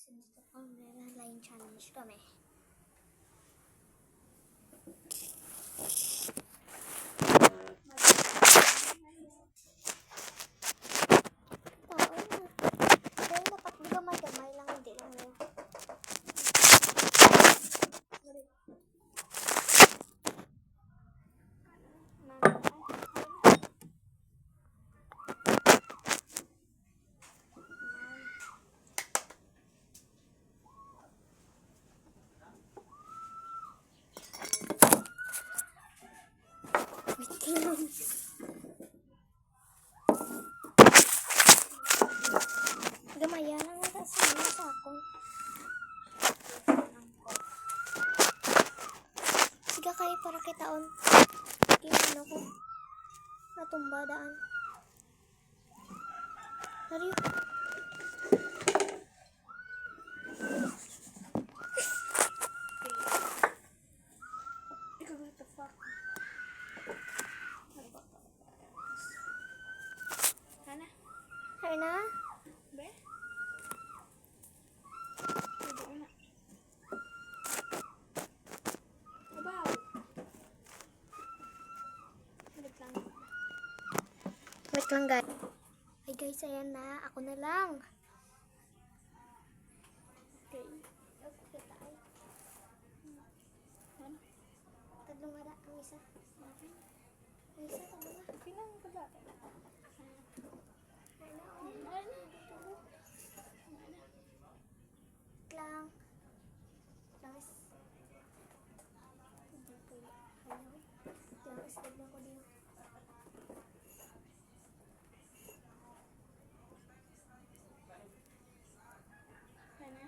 Gusto ko meron line challenge kami. Gamaya lang ata sa ako. Siga kayo para kitaon. Iyan ako. Natumba daan. Nariyo. What the fuck? Hay na? Be? Hindi na. Abaw. Wait lang. Wait lang guys. Hi guys, ayan na. Ako na lang. Okay. Okay tayo. Ano? Tatlong nga ang isa. Ang isa, tatlong nga. Pinang pagkata. Lang. Langis. Langis tignan ko din. Ano?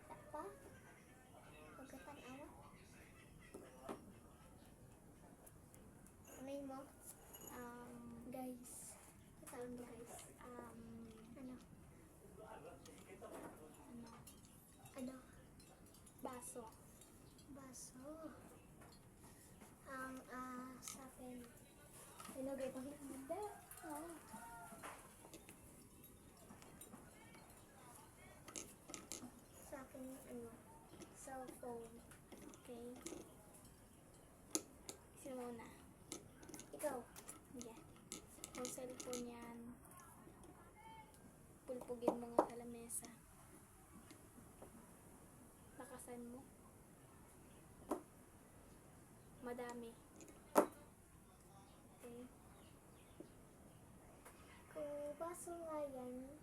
Apa? Pagkatanawa. Ano yun mo? Guys. Kataan mo guys. Ano? Ano? Baso. Baso. Sa akin. Inogay ko hindi. Oh. Sa akin, cellphone. Okay. Sino muna? Ikaw. Yeah. Ang cellphone yan. Pulpugin mo nga sa lamesa. Lakasan mo. Madami. Okay. Kung baso nga yan,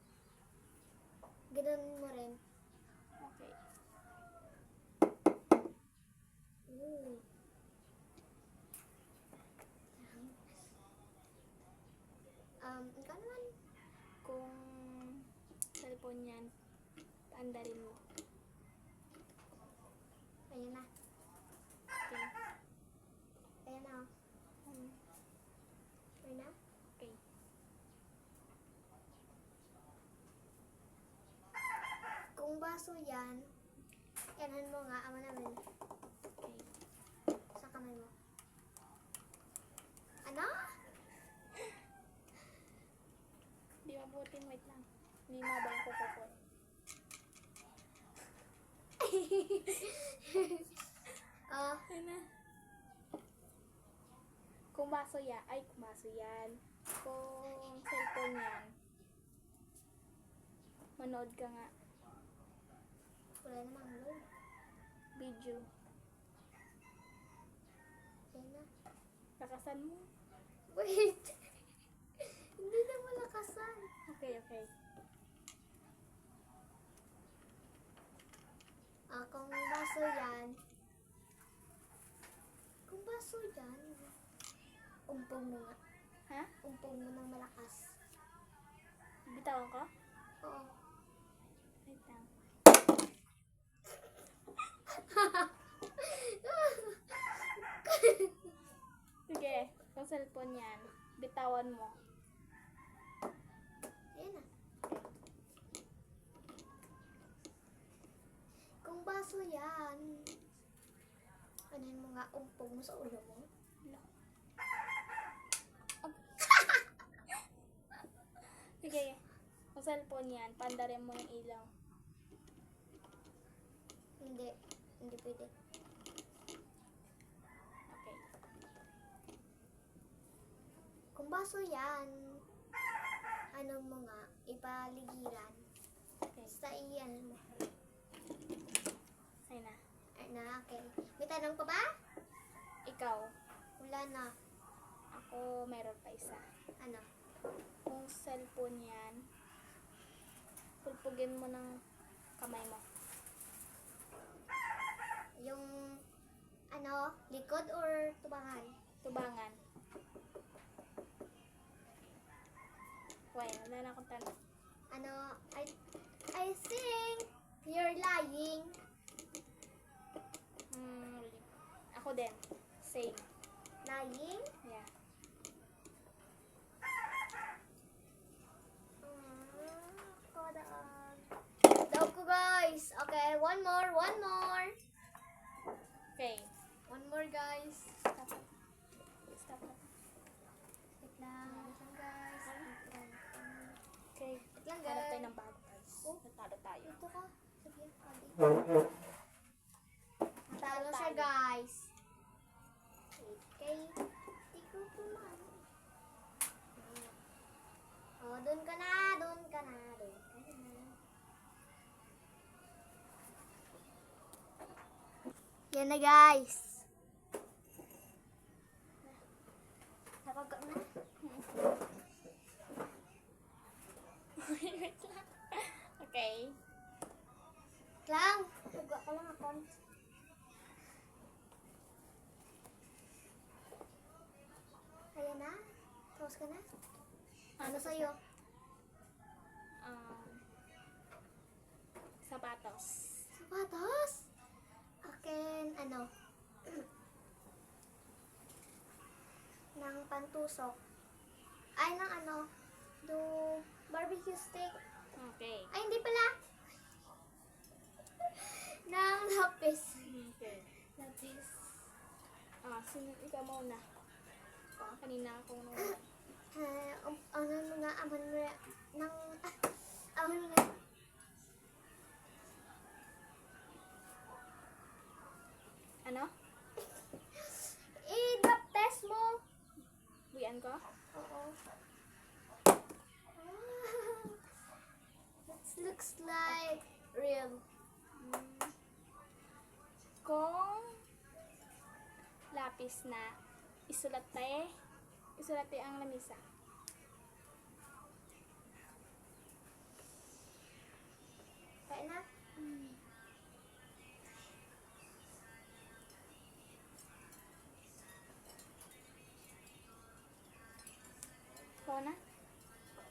ganoon mo rin. Okay. Ikaw naman. Kung cellphone yan, paandarin mo. Ayan na. Okay. Ayan na. Ayan na? Okay. Kung baso yan, yanan mo nga, ama namin. Okay. Sa kamay mo. Ano? Di mabutin, wait lang. Hindi mabang ko po. Ano? Kung baso yan, kung baso yan. Kung cellphone yan, manood ka nga. Wala namang load. Video. Yan na. Lakasan mo. Wait. Hindi na malakasan. Okay. Kung baso yan, umpong mo nga. Ha? Umpong mo ng malakas. Bitawan ko? Oo. Wait lang. Sige, kung cellphone yan, bitawan mo. Ayan na. Kung baso yan, anuhin mo nga, umpong mo sa ulo mo. Sige, kung cellphone yan, pandarin mo yung ilaw. Hindi. Hindi pwede. Okay. Kung baso yan, ano mo nga, ipaligiran. Okay. Basta iyan mo. Ayun na. Ay na, okay. May tanong pa ba? Ikaw. Wala na. Ako, meron pa isa. Ano? Kung cellphone yan, pulpugin mo ng kamay mo. Yung, ano, likod or tubangan? Tubangan. Why? Wala na akong tanong. Ano, I think you're lying. Ako din. Same. Lying? Yeah. Daw ko guys. Okay, one more. Okay. One more guys. Stop. Stop. Wait lang guys. Okay. Wait lang Hanap tayo guys. ng bago guys. Oh. Natalo tayo. Ito ka. Sabihan ka. Talo siya guys. Okay. Ikaw po man. Oh, doon ka na. Yan na guys. Napag na. Wait lang. Okay. Lang. Tuga ka lang ako. Ayan na. Close ka na. Ano sa'yo? Sapatos. Sapatos? Akin, ano? Nang pantusok. Ay, nang ano? Do barbecue steak. Okay. Ay, hindi pala. Nang lapis. Okay. Lapis. Sino ikaw muna? Kanina ako nung Ano nga, aman mo nang, aman mo nga. ano? I-drop test mo. Buyan ko? Oo. It looks like real. Kung lapis na isulat tayo ang lamisa. Kaya na? Ikaw na?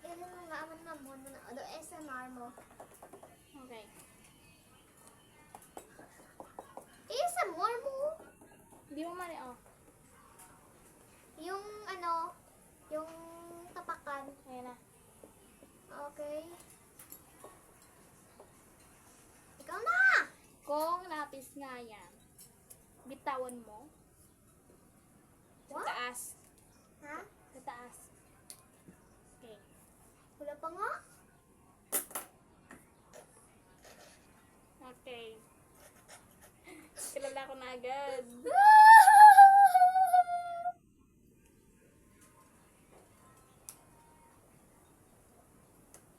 Ilan mo nga aman na mo na do SMR mo. Okay. SMR mo? Hindi mo mali, Yung ano, yung tapakan. Ayan na. Okay. Ikaw na! Kung lapis nga yan, bitawan mo. Sa What? taas. Ha? Sa taas. Okay. Wala pa nga? Okay. Kilala ko na agad.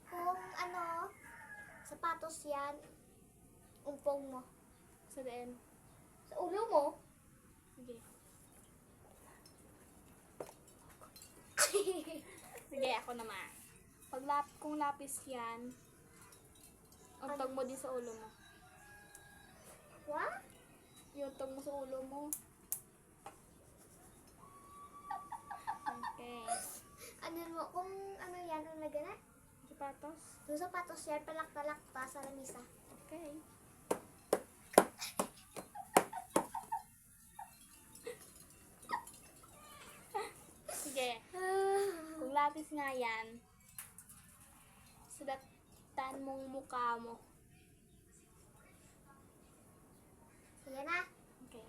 Kung ano, sapatos yan, umpong mo. Sa din. Sa ulo mo? Sige. Sige, ako naman. Kung lapis yan, untog mo din sa ulo mo. What? Iuntog mo sa ulo mo. Okay. Ano mo, kung ano yan, ang lagyan na? Sapatos. Yung sapatos yan, palak-palak pa sa lamisa. Okay. Sige. Kung lapis nga yan, sulatan mong mukha mo. Sige na. Okay.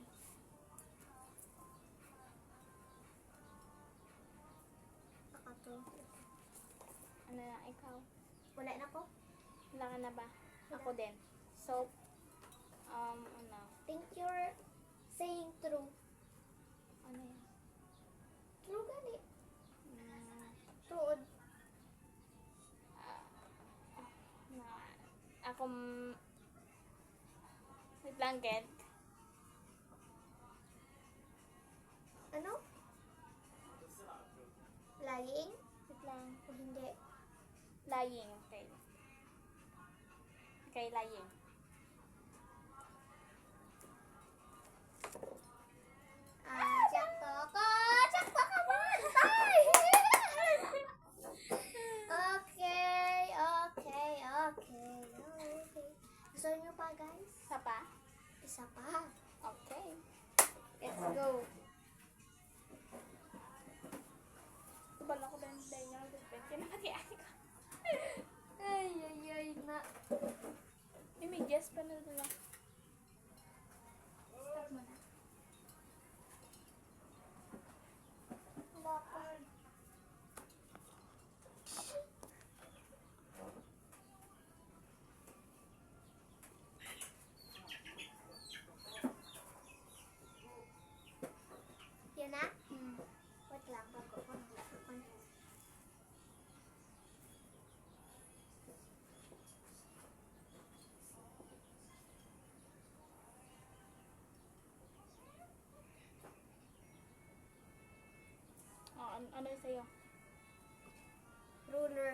Nakato. Ano na, ikaw? Wala na ko? Wala ka na ba? Ako din. So, Ano? Think you're saying true. Ano yan? True gani. Mm, Tuod. na, ako, may blanket. Ano? Lying? Wait lang. O hindi? Lying. Okay. Okay, lying. Sakto ko! Sakto ka man! Tay! Okay. Gusto niyo pa, guys? Isa pa? Isa pa. Okay. Let's go. Bala ko ba yung day niya? Kinakatian ko. Ay, na. Images pa na dala. Stop mo na. Bakit? Yan na? Wait lang, bago ko mag-lakon. Oh, ano yung sa'yo? Ruler.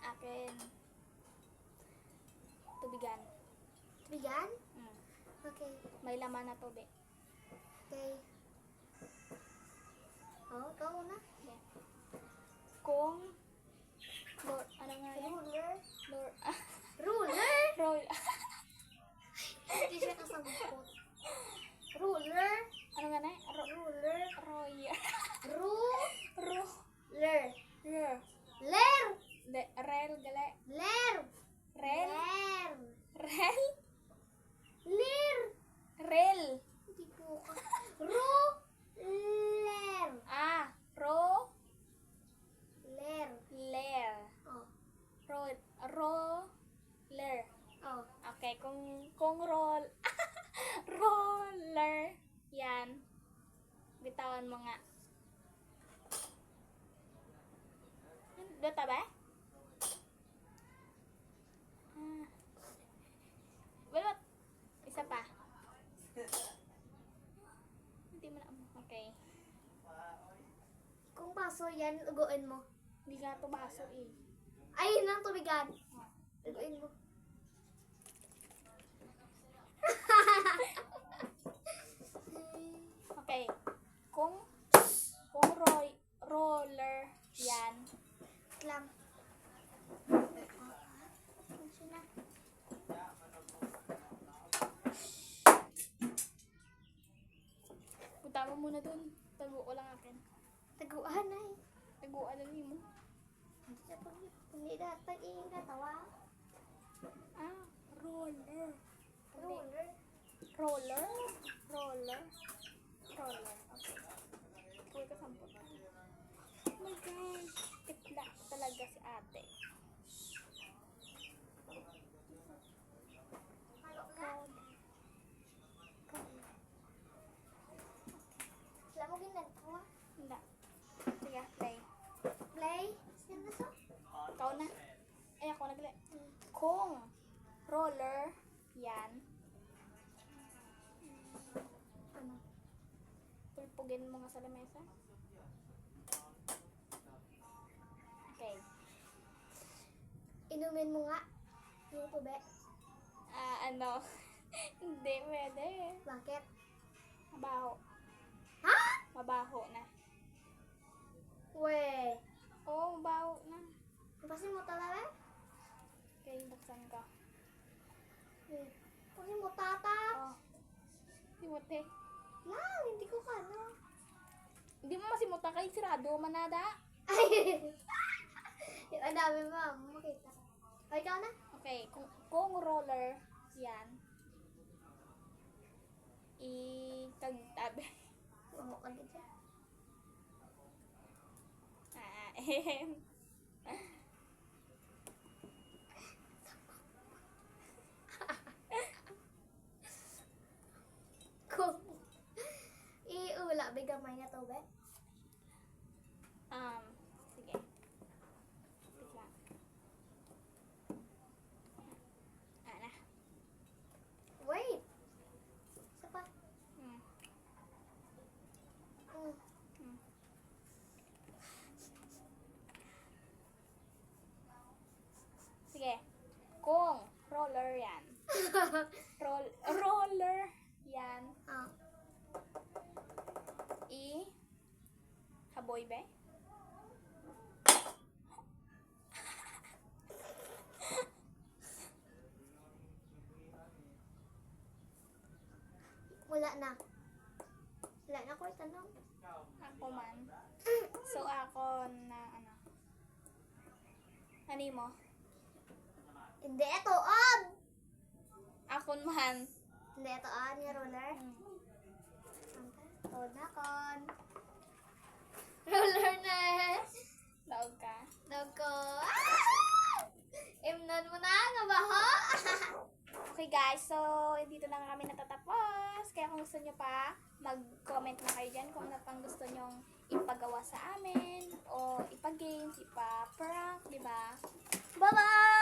Akin. Tubigan. Bigan? Mm. Okay. May laman na tubig. Okay. Oh, ikaw na. Okay. Kung Lord, ano nga yan? Ruler. Lord, Ruler? Roy, Hindi siya kasangkot. Ruler. ano nga na? Ruler. Roy, Ruler. Ler. Ler. Rel, gala. Ler. Rel? Ler. Rel? Ler. Rel. Hindi po ka. Ruler. Ro, Ler. ler. Oh. Ler. Oh. Okay, kung roller, yan. Bitawan mo nga. Dota ba? Balot. Isa pa. Hindi mo na. Okay. Kung baso yan, uguin mo. Hindi nga ito baso eh. Ay, yun ang tubigan. Uguin mo. Okay. Kung roller, yan. Lang. Ano na? Punta mo muna dun. Tago ko lang akin. Taguan na eh. Taguan lang mo. Hindi na pag hindi na tag-iing na tawa. Roller. Ruler. Roller? Roller? Roller. Okay. Kuwi ka sampot. Oh my gosh. Itla talaga si ate. Halo ka? Sila mo ginagawa? Hindi. Sige, play. Play? Sino na so? Ikaw na. Ay, ako nagli. Kung roller, yan. Ano? Pulpugin mo nga sa lamesa. Okay. Inumin mo nga. Yung tube. Ano? Hindi, pwede. Bakit? Mabaho. Ha? Mabaho na. We. Oo, mabaho na. Pasin mo talaga? Okay, buksan ko. Pasin mo tata. Oh. Simuti. Lang, hindi ko kano. Hindi mo masimuta kay sirado, manada. Ay! Ang dami ba? Makita. Ay, ikaw na? Okay, kung roller, yan. Ikagtabi. Oo, kagit siya. to, be? Sige. Wait lang. Na. Wait! Isa pa. Hmm. Mm. Sige. Kung roller yan. Roller yan. Ah. Haboy ba? Wala na. Wala na ko tanong. Ako man. So, ako na ano. Ano mo? Hindi, ito on! Ako man. Hindi, ito on, yung roller. Hold na kon. Roller na. Daog ka. Nako. Imnon mo na, nga ba ho? Okay guys, so dito na kami natatapos. Kaya kung gusto nyo pa, mag-comment na kayo dyan kung ano pang gusto nyong ipagawa sa amin o ipa-games, ipa-prank, di ba? Bye-bye!